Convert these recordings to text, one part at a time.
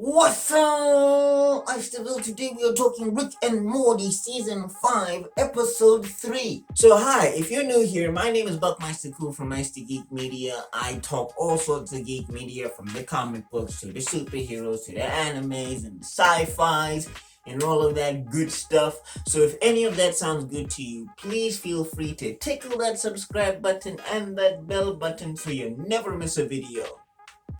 What's up? I'm Still today we are talking Rick and Morty Season 5, Episode 3. So hi, if you're new here, my name is Buckmeister Cool from Meister Geek Media. I talk all sorts of geek media from the comic books to the superheroes to the animes and the sci-fis and all of that good stuff. So if any of that sounds good to you, please feel free to tickle that subscribe button and that bell button so you never miss a video.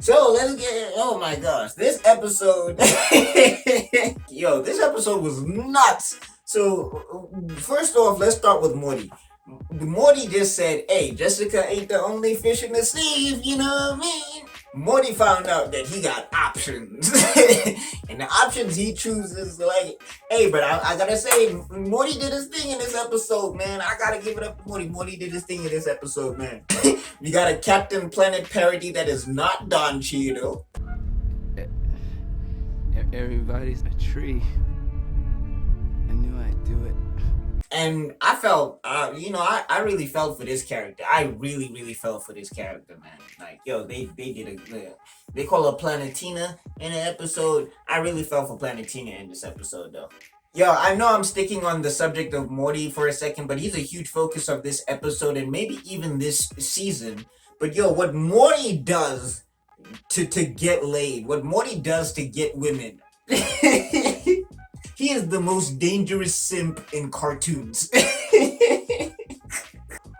So let's get. Oh my gosh, this episode. This episode was nuts. So, first off, let's start with Morty. Morty just said, hey, Jessica ain't the only fish in the sea, if you know what I mean. Morty found out that he got options. And the options he chooses, like, hey, but I gotta say, Morty did his thing in this episode, man. I gotta give it up to Morty. Morty did his thing in this episode, man. We got a Captain Planet parody that is not Don Cheadle. Everybody's a tree. I knew I'd do it. And I felt, I really felt for this character. I really felt for this character, man. Like, they did a, they call her Planetina in an episode. I really felt for Planetina in this episode, though. I know I'm sticking on the subject of Morty for a second, but he's a huge focus of this episode and maybe even this season. But what Morty does to get laid, what Morty does to get women. He is the most dangerous simp in cartoons.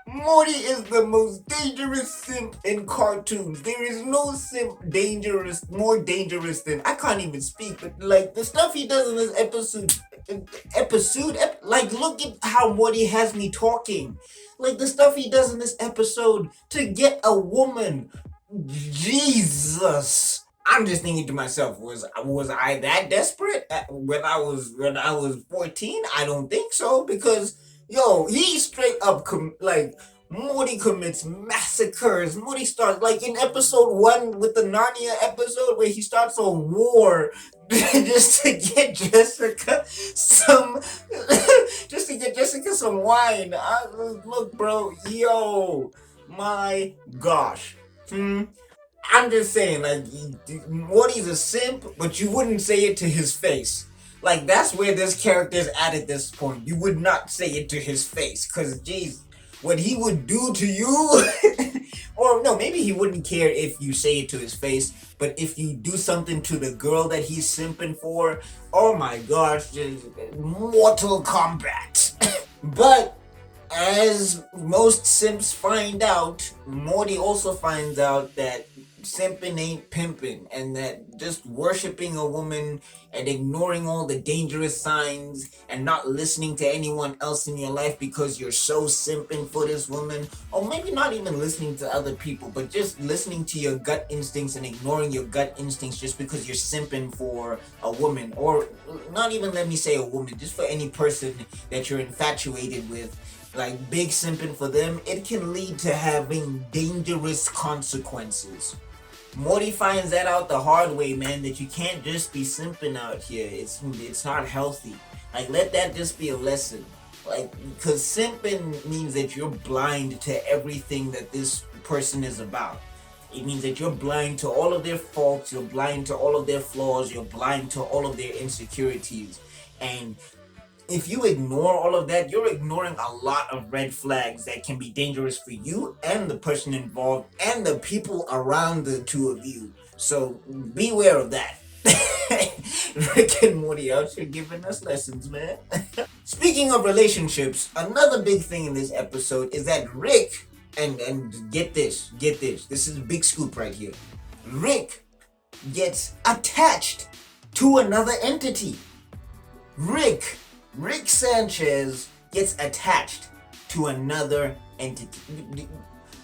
Morty is the most dangerous simp in cartoons. There is no simp more dangerous than, I can't even speak, but like the stuff he does in this episode, like look at how Morty has me talking. Like the stuff he does in this episode to get a woman. Jesus. I'm just thinking to myself, was I that desperate when I was 14? I don't think so, because he straight up Morty commits massacres. Morty starts like in episode 1 with the Narnia episode where he starts a war just to get Jessica some wine. Look, bro, my gosh. I'm just saying, like, Morty's a simp, but you wouldn't say it to his face. Like, that's where this character's at this point. You would not say it to his face, because, geez, what he would do to you, or no, maybe he wouldn't care if you say it to his face, but if you do something to the girl that he's simping for, oh my gosh, just Mortal Kombat. But as most simps find out, Morty also finds out that simping ain't pimping, and that just worshiping a woman and ignoring all the dangerous signs and not listening to anyone else in your life because you're so simping for this woman, or maybe not even listening to other people, but just listening to your gut instincts and ignoring your gut instincts just because you're simping for a woman, or not even let me say a woman, just for any person that you're infatuated with. Like big simping for them, it can lead to having dangerous consequences. Morty finds that out the hard way, man, that you can't just be simping out here. It's not healthy. Like, let that just be a lesson. Like, because simping means that you're blind to everything that this person is about. It means that you're blind to all of their faults, you're blind to all of their flaws, you're blind to all of their insecurities. And if you ignore all of that, you're ignoring a lot of red flags that can be dangerous for you and the person involved and the people around the two of you. So beware of that. Rick and Morty out here giving us lessons, man. Speaking of relationships, another big thing in this episode is that Rick, and get this, this is a big scoop right here. Rick gets attached to another entity. Rick Sanchez gets attached to another entity.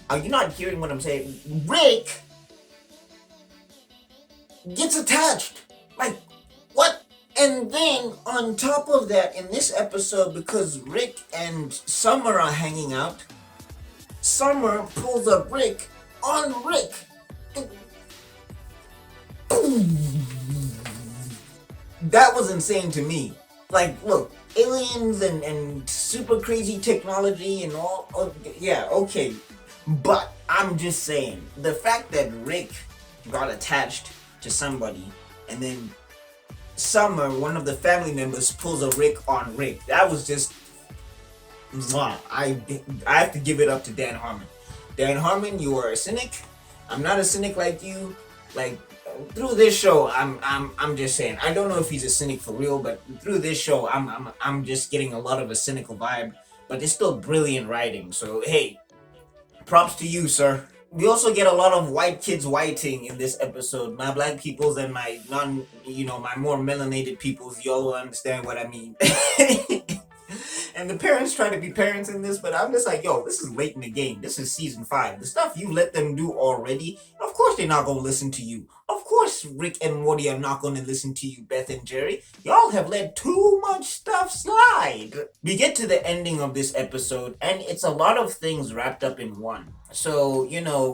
Are you not hearing what I'm saying? Rick gets attached. Like, what? And then, on top of that, in this episode, because Rick and Summer are hanging out, Summer pulls up Rick on Rick. That was insane to me. Like, look, aliens and super crazy technology and all, yeah, okay. But I'm just saying, the fact that Rick got attached to somebody and then Summer, one of the family members, pulls a Rick on Rick. That was just, mwah. I have to give it up to Dan Harmon. Dan Harmon, you are a cynic. I'm not a cynic like you. Like, through this show, I'm just saying. I don't know if he's a cynic for real, but through this show, I'm just getting a lot of a cynical vibe. But it's still brilliant writing. So hey, props to you, sir. We also get a lot of white kids whiting in this episode. My black peoples and my my more melanated peoples, y'all will understand what I mean. And the parents try to be parents in this, but I'm just like, yo, this is late in the game. This is season 5. The stuff you let them do already, of course they're not gonna listen to you. Of course Rick and Morty are not gonna listen to you, Beth and Jerry. Y'all have let too much stuff slide. We get to the ending of this episode, and it's a lot of things wrapped up in one. So,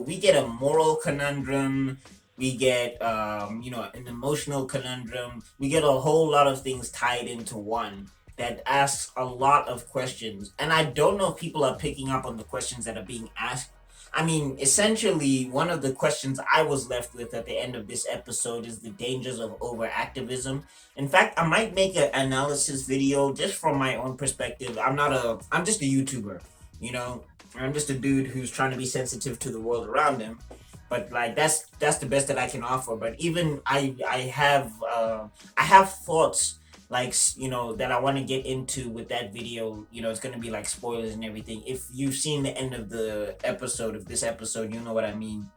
we get a moral conundrum, we get an emotional conundrum, we get a whole lot of things tied into one that asks a lot of questions. And I don't know if people are picking up on the questions that are being asked. I mean, essentially, one of the questions I was left with at the end of this episode is the dangers of overactivism. In fact, I might make an analysis video just from my own perspective. I'm just a YouTuber, I'm just a dude who's trying to be sensitive to the world around him. But like that's the best that I can offer. But even I have thoughts that I want to get into with that video. It's going to be like spoilers and everything. If you've seen the end of this episode, you know what I mean.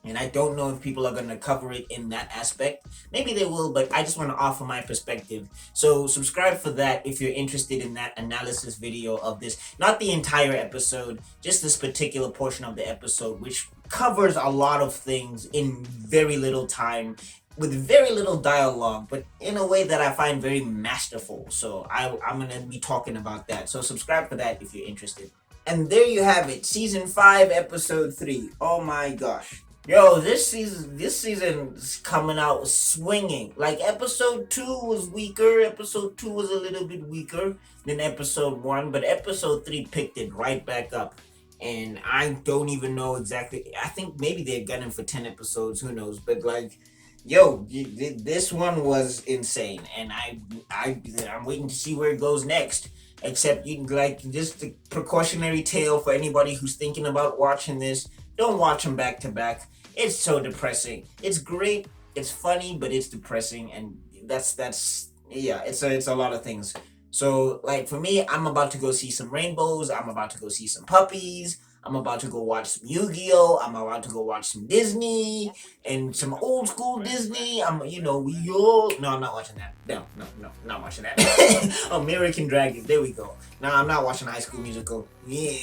And I don't know if people are going to cover it in that aspect. Maybe they will, but I just want to offer my perspective. So subscribe for that if you're interested in that analysis video of this. Not the entire episode, just this particular portion of the episode, which covers a lot of things in very little time, with very little dialogue, but in a way that I find very masterful. So I'm going to be talking about that. So subscribe for that if you're interested. And there you have it. Season 5, episode 3. Oh my gosh. Yo, this season's coming out swinging. Like, episode 2 was weaker. Episode 2 was a little bit weaker than episode 1, but episode 3 picked it right back up. And I don't even know exactly. I think maybe they're gunning for 10 episodes. Who knows? But like, yo, this one was insane, and I'm waiting to see where it goes next. Except just a precautionary tale for anybody who's thinking about watching this. Don't watch them back to back. It's so depressing. It's great. It's funny, but it's depressing, and it's a lot of things. So like for me, I'm about to go see some rainbows. I'm about to go see some puppies. I'm about to go watch some Yu-Gi-Oh! I'm about to go watch some Disney and some old school Disney. No, I'm not watching that. No, not watching that. American Dragon, there we go. No, I'm not watching High School Musical. Yeah.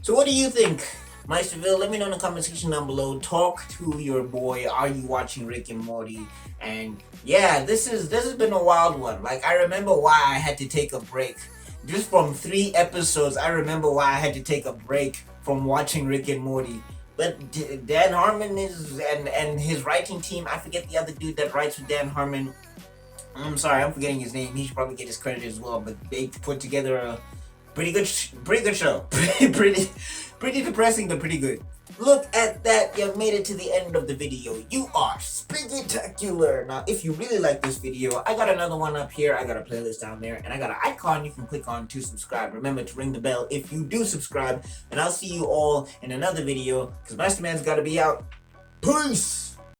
So what do you think? Meisterville, let me know in the comment section down below. Talk to your boy. Are you watching Rick and Morty? And yeah, this has been a wild one. Like, I remember why I had to take a break. Just from 3 episodes, I remember why I had to take a break from watching Rick and Morty. But Dan Harmon and his writing team, I forget the other dude that writes with Dan Harmon. I'm sorry, I'm forgetting his name. He should probably get his credit as well. But they put together a pretty good show. pretty depressing, but pretty good. Look at that, you made it to the end of the video. You are spectacular. Now, if you really like this video, I got another one up here. I got a playlist down there, and I got an icon you can click on to subscribe. Remember to ring the bell if you do subscribe, and I'll see you all in another video, because Masterman's got to be out. Peace!